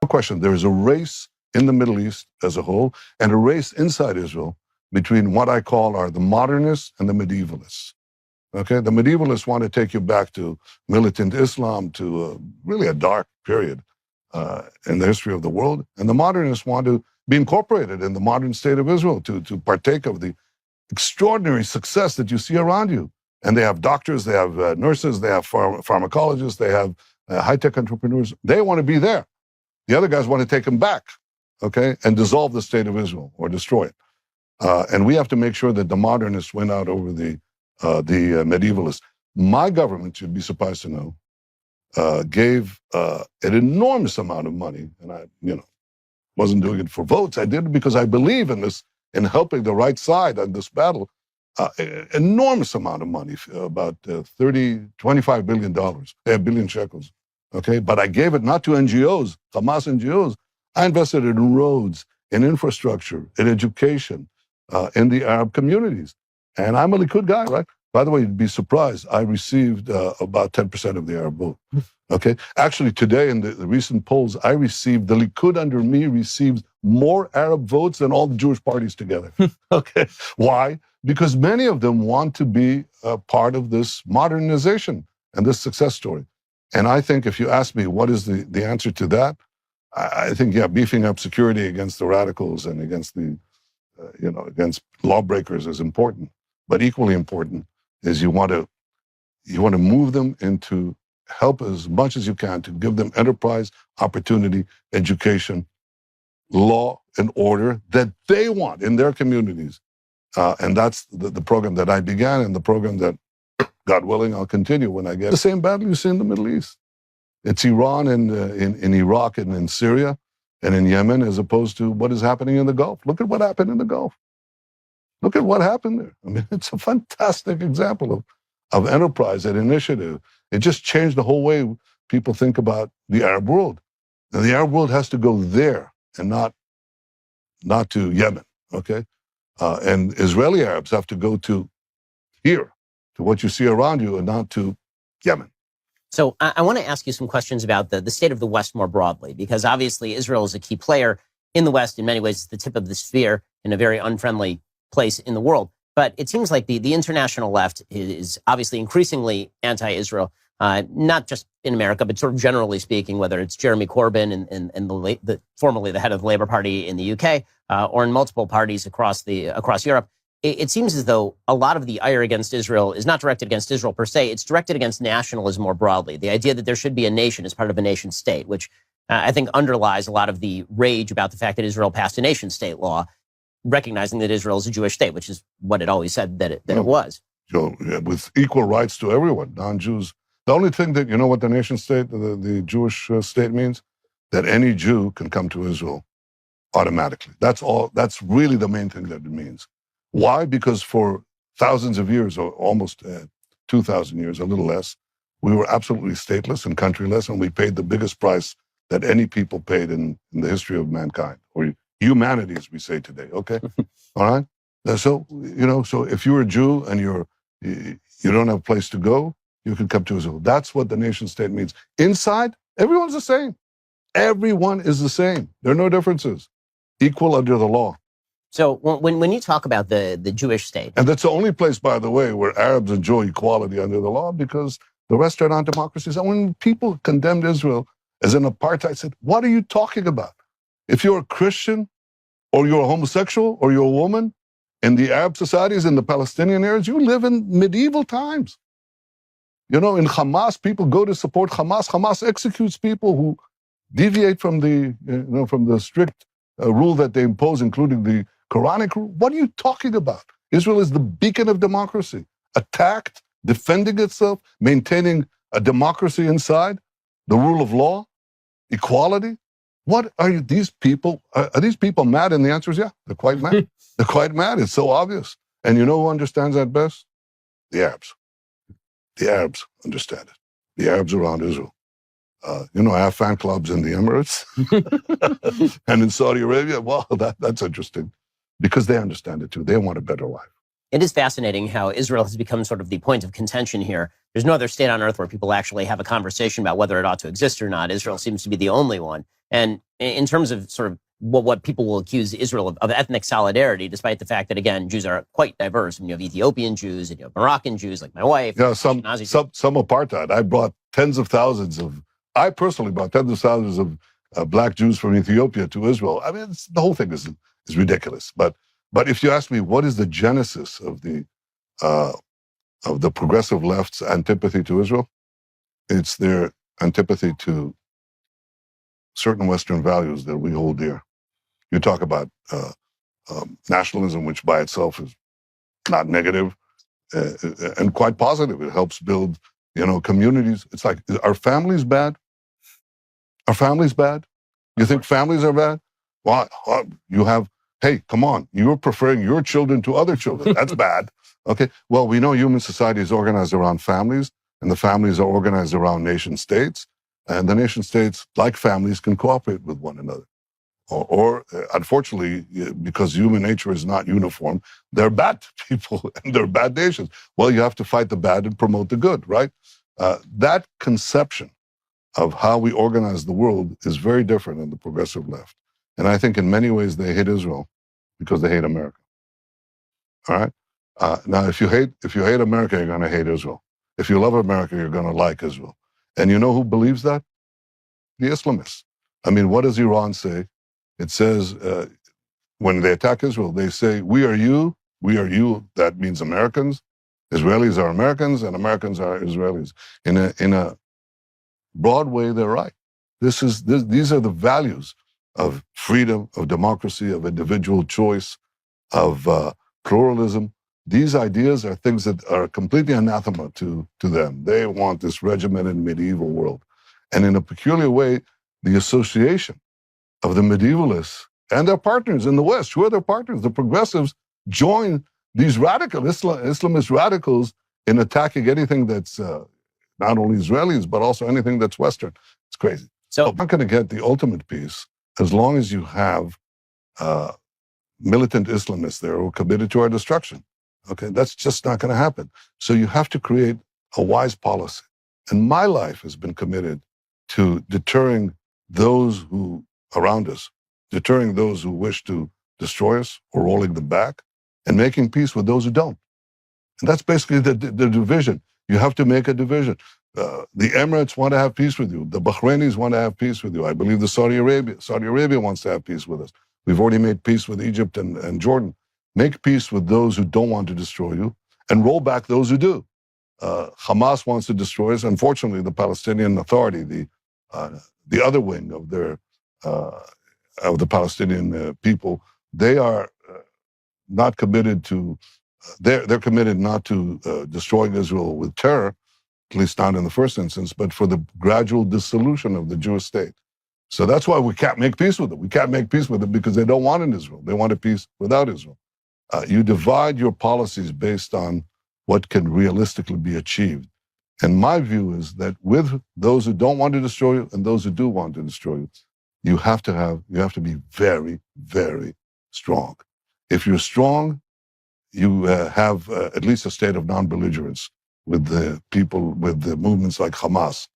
No question. There is a race in the Middle East as a whole and a race inside Israel between what I call are the modernists and the medievalists. Okay, the medievalists want to take you back to militant Islam, to really a dark period in the history of the world. And the modernists want to be incorporated in the modern state of Israel, to partake of the extraordinary success that you see around you. And they have doctors, they have nurses, they have pharmacologists, they have high-tech entrepreneurs. They want to be there. The other guys want to take them back, okay, and dissolve the state of Israel or destroy it. And we have to make sure that the modernists win out over the medievalists. My government, you'd be surprised to know, gave an enormous amount of money, and I, wasn't doing it for votes. I did it because I believe in this, in helping the right side on this battle. Enormous amount of money, about $25 billion, billion shekels. Okay, but I gave it not to NGOs, Hamas NGOs. I invested it in roads, in infrastructure, in education, in the Arab communities. And I'm a Likud guy, right? By the way, you'd be surprised. I received about 10% of the Arab vote. Okay. Actually, today in the recent polls, the Likud under me received more Arab votes than all the Jewish parties together. Okay. Why? Because many of them want to be a part of this modernization and this success story. And I think if you ask me what is the answer to that, I think, beefing up security against the radicals and against the against lawbreakers is important. But equally important is you want to move them into help as much as you can to give them enterprise, opportunity, education, law and order that they want in their communities. And that's the program that I began, and the program that, God willing, I'll continue when I get the same battle you see in the Middle East. It's Iran and in Iraq and in Syria and in Yemen, as opposed to what is happening in the Gulf. Look at what happened in the Gulf. Look at what happened there. I mean, it's a fantastic example of enterprise and initiative. It just changed the whole way people think about the Arab world. Now, the Arab world has to go there and not to Yemen, okay? And Israeli Arabs have to go to here, to what you see around you, and not to Yemen. So I want to ask you some questions about the state of the West more broadly, because obviously Israel is a key player in the West. In many ways, it's the tip of the sphere in a very unfriendly place in the world. But it seems like the international left is obviously increasingly anti-Israel, not just in America, but sort of generally speaking, whether it's Jeremy Corbyn and formerly the head of the Labour Party in the UK, or in multiple parties across Europe. It seems as though a lot of the ire against Israel is not directed against Israel per se. It's directed against nationalism more broadly. The idea that there should be a nation as part of a nation state, which I think underlies a lot of the rage about the fact that Israel passed a nation state law, recognizing that Israel is a Jewish state, which is what it always said that it was. So, with equal rights to everyone, non-Jews. The only thing that, you know what the nation state, the Jewish state means? That any Jew can come to Israel automatically. That's all. That's really the main thing that it means. Why? Because for thousands of years, or almost 2,000 years, a little less, we were absolutely stateless and countryless, and we paid the biggest price that any people paid in the history of mankind, or humanity, as we say today, okay? All right? So, so if you're a Jew and you don't have a place to go, you can come to Israel. That's what the nation state means. Inside, everyone's the same. Everyone is the same. There are no differences. Equal under the law. So when you talk about the Jewish state... And that's the only place, by the way, where Arabs enjoy equality under the law, because the rest are not democracies. And when people condemned Israel as an apartheid, I said, what are you talking about? If you're a Christian, or you're a homosexual, or you're a woman, in the Arab societies, in the Palestinian areas, you live in medieval times. In Hamas, people go to support Hamas. Hamas executes people who deviate from the strict rule that they impose, including the Quranic rule. What are you talking about? Israel is the beacon of democracy, attacked, defending itself, maintaining a democracy inside, the rule of law, equality. What are these people? Are these people mad? And the answer is, yeah, they're quite mad. They're quite mad. It's so obvious. And you know who understands that best? The Arabs. The Arabs understand it. The Arabs around Israel. I have fan clubs in the Emirates and in Saudi Arabia. Well, that's interesting because they understand it too. They want a better life. It is fascinating how Israel has become sort of the point of contention here. There's no other state on earth where people actually have a conversation about whether it ought to exist or not. Israel seems to be the only one. And in terms of sort of what people will accuse Israel of ethnic solidarity, despite the fact that, again, Jews are quite diverse. You have Ethiopian Jews and you have Moroccan Jews, like my wife. Yeah, some apartheid. I personally brought tens of thousands of black Jews from Ethiopia to Israel. I mean, the whole thing is ridiculous. But if you ask me, what is the genesis of the progressive left's antipathy to Israel? It's their antipathy to certain Western values that we hold dear. You talk about nationalism, which by itself is not negative and quite positive. It helps build, communities. It's like, are families bad? Are families bad? You think families are bad? Well, hey, come on. You're preferring your children to other children. That's bad. Okay. Well, we know human society is organized around families, and the families are organized around nation states. And the nation states, like families, can cooperate with one another. Or unfortunately, because human nature is not uniform, they're bad people and they're bad nations. Well, you have to fight the bad and promote the good, right? That conception of how we organize the world is very different in the progressive left. And I think in many ways they hate Israel because they hate America. All right? Now, if you hate America, you're going to hate Israel. If you love America, you're going to like Israel. And you know who believes that? The Islamists. I mean, what does Iran say? It says, when they attack Israel, they say, we are you. That means Americans. Israelis are Americans, and Americans are Israelis. In a broad way, they're right. These are the values of freedom, of democracy, of individual choice, of pluralism. These ideas are things that are completely anathema to them. They want this regimented medieval world. And in a peculiar way, the association of the medievalists and their partners in the West, who are their partners, the progressives, join these radical Islamist radicals in attacking anything that's not only Israelis, but also anything that's Western. It's crazy. So I'm not going to get the ultimate peace as long as you have militant Islamists there who are committed to our destruction. Okay, that's just not going to happen. So you have to create a wise policy. And my life has been committed to deterring those who around us, deterring those who wish to destroy us or rolling them back, and making peace with those who don't. And that's basically the division. You have to make a division. The Emirates want to have peace with you. The Bahrainis want to have peace with you. I believe the Saudi Arabia wants to have peace with us. We've already made peace with Egypt and Jordan. Make peace with those who don't want to destroy you and roll back those who do. Hamas wants to destroy us. Unfortunately, the Palestinian Authority, the other wing of the Palestinian people, they are not committed to. They're committed not to destroying Israel with terror, at least not in the first instance, but for the gradual dissolution of the Jewish state. So that's why we can't make peace with them. We can't make peace with them because they don't want an Israel. They want a peace without Israel. You divide your policies based on what can realistically be achieved. And my view is that with those who don't want to destroy you and those who do want to destroy you, you have to be very, very strong. If you're strong, you have at least a state of non-belligerence with the people, with the movements like Hamas.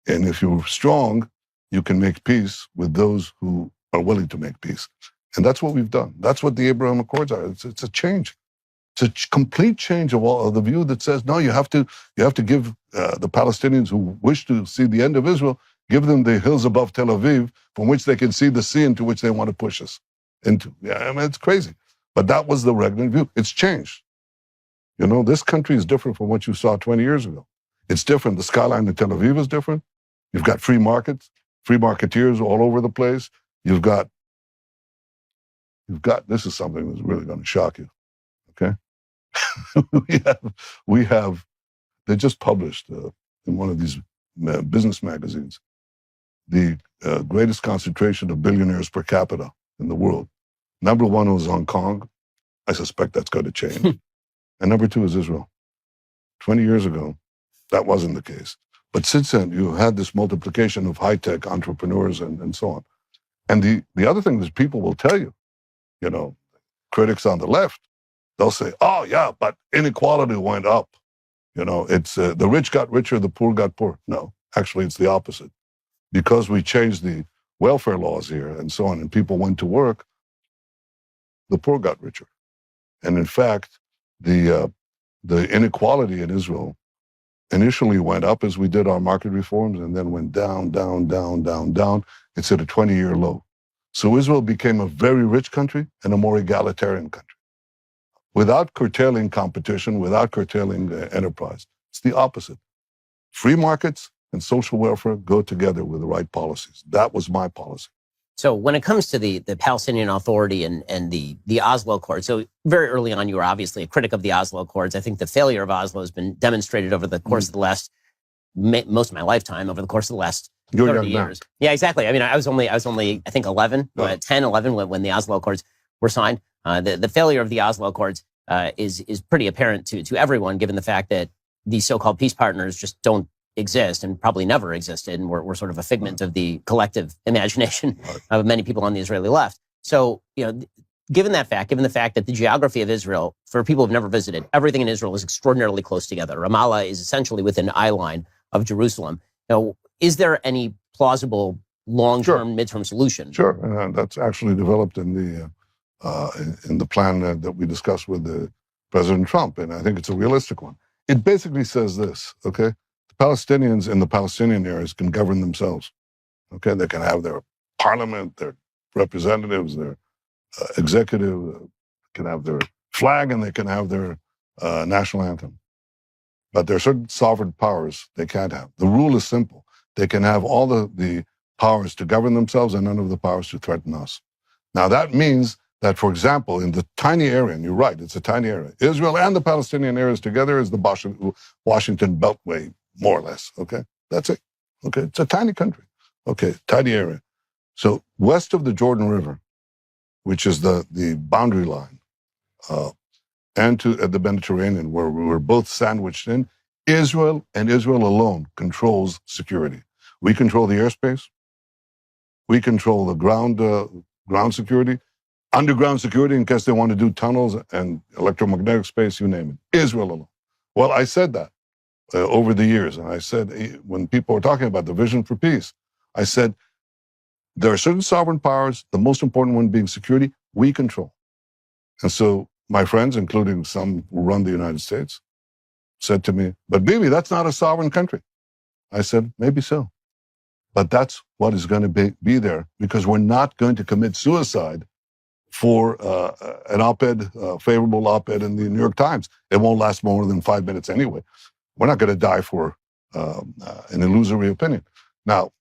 And if you're strong, you can make peace with those who are willing to make peace. And that's what we've done. That's what the Abraham Accords are. It's a change. It's a complete change of the view that says, no, you have to give the Palestinians who wish to see the end of Israel, give them the hills above Tel Aviv from which they can see the sea into which they want to push us into. Yeah, I mean, it's crazy. But that was the regnant view. It's changed. You know, this country is different from what you saw 20 years ago. It's different. The skyline in Tel Aviv is different. You've got free markets, free marketeers all over the place. You've got, this is something that's really going to shock you, okay? we have, they just published in one of these business magazines, the greatest concentration of billionaires per capita in the world. Number one was Hong Kong. I suspect that's going to change. And number two is Israel. 20 years ago, that wasn't the case. But since then, you had this multiplication of high-tech entrepreneurs and so on. And the other thing is people will tell you, you know, critics on the left, they'll say, oh, yeah, but inequality went up. You know, it's the rich got richer, the poor got poor. No, actually, it's the opposite. Because we changed the welfare laws here and so on, and people went to work, the poor got richer. And in fact, the inequality in Israel initially went up as we did our market reforms and then went down, down, down, down, down. It's at a 20-year low. So Israel became a very rich country and a more egalitarian country without curtailing competition, without curtailing enterprise. It's the opposite. Free markets and social welfare go together with the right policies. That was my policy. So when it comes to the Palestinian Authority and the Oslo Accords, so very early on, you were obviously a critic of the Oslo Accords. I think the failure of Oslo has been demonstrated over the course of the last, most of my lifetime, over the course of the last 30 years. Yeah, exactly. I mean, I was only, I think 11, 10, 11 when the Oslo Accords were signed. The failure of the Oslo Accords is pretty apparent to everyone, given the fact that these so-called peace partners just don't exist and probably never existed, and we're sort of a figment of the collective imagination of many people on the Israeli left. So, given the fact that the geography of Israel, for people who've never visited, everything in Israel is extraordinarily close together. Ramallah is essentially within an eye line of Jerusalem. Now, is there any plausible long-term, midterm solution? Sure, that's actually developed in the plan that we discussed with President Trump, and I think it's a realistic one. It basically says this, okay? Palestinians in the Palestinian areas can govern themselves. Okay, they can have their parliament, their representatives, their executive, can have their flag, and they can have their national anthem. But there are certain sovereign powers they can't have. The rule is simple. They can have all the powers to govern themselves and none of the powers to threaten us. Now that means that, for example, in the tiny area, and you're right, it's a tiny area, Israel and the Palestinian areas together is the Washington Beltway, more or less, okay? That's it, okay? It's a tiny country, okay, tiny area. So west of the Jordan River, which is the boundary line, and at the Mediterranean, where we were both sandwiched in, Israel and Israel alone controls security. We control the airspace, we control the ground security, underground security in case they want to do tunnels and electromagnetic space, you name it, Israel alone. Well, I said that over the years. And I said, when people were talking about the vision for peace, I said, there are certain sovereign powers, the most important one being security, we control. And so my friends, including some who run the United States, said to me, but Bibi, that's not a sovereign country. I said, maybe so. But that's what is going to be there, because we're not going to commit suicide for an op-ed, favorable op-ed in the New York Times. It won't last more than 5 minutes anyway. We're not going to die for an illusory opinion. Now,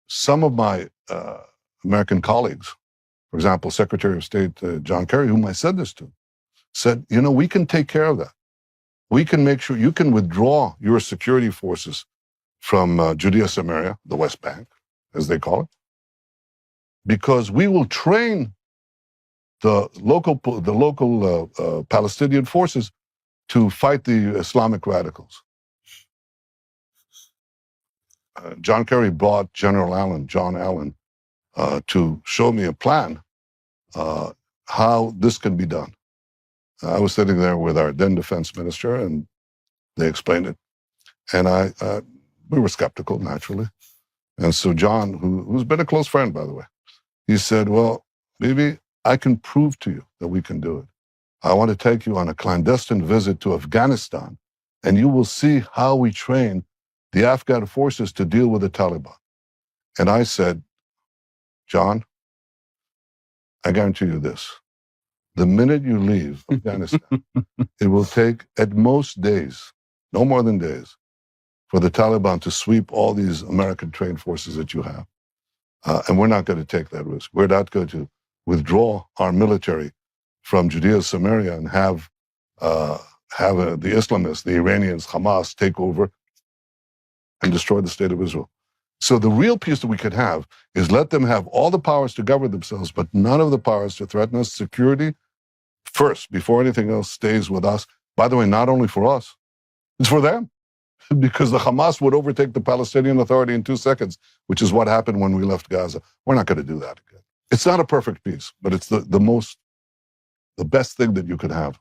some of my American colleagues, for example, Secretary of State John Kerry, whom I said this to, said, we can take care of that. We can make sure you can withdraw your security forces from Judea Samaria, the West Bank, as they call it, because we will train the local Palestinian forces to fight the Islamic radicals. John Kerry brought John Allen, to show me a plan how this can be done. I was sitting there with our then defense minister, and they explained it. And we were skeptical, naturally. And so John, who's been a close friend, by the way, he said, well, Bibi, I can prove to you that we can do it. I want to take you on a clandestine visit to Afghanistan, and you will see how we train the Afghan forces to deal with the Taliban. And I said, John, I guarantee you this. The minute you leave Afghanistan, it will take at most days, no more than days, for the Taliban to sweep all these American-trained forces that you have. And we're not going to take that risk. We're not going to withdraw our military from Judea Samaria and have the Islamists, the Iranians, Hamas take over and destroy the state of Israel. So the real peace that we could have is let them have all the powers to govern themselves, but none of the powers to threaten us. Security first, before anything else, stays with us. By the way, not only for us, it's for them. Because the Hamas would overtake the Palestinian Authority in 2 seconds, which is what happened when we left Gaza. We're not going to do that again. It's not a perfect peace, but it's the best thing that you could have.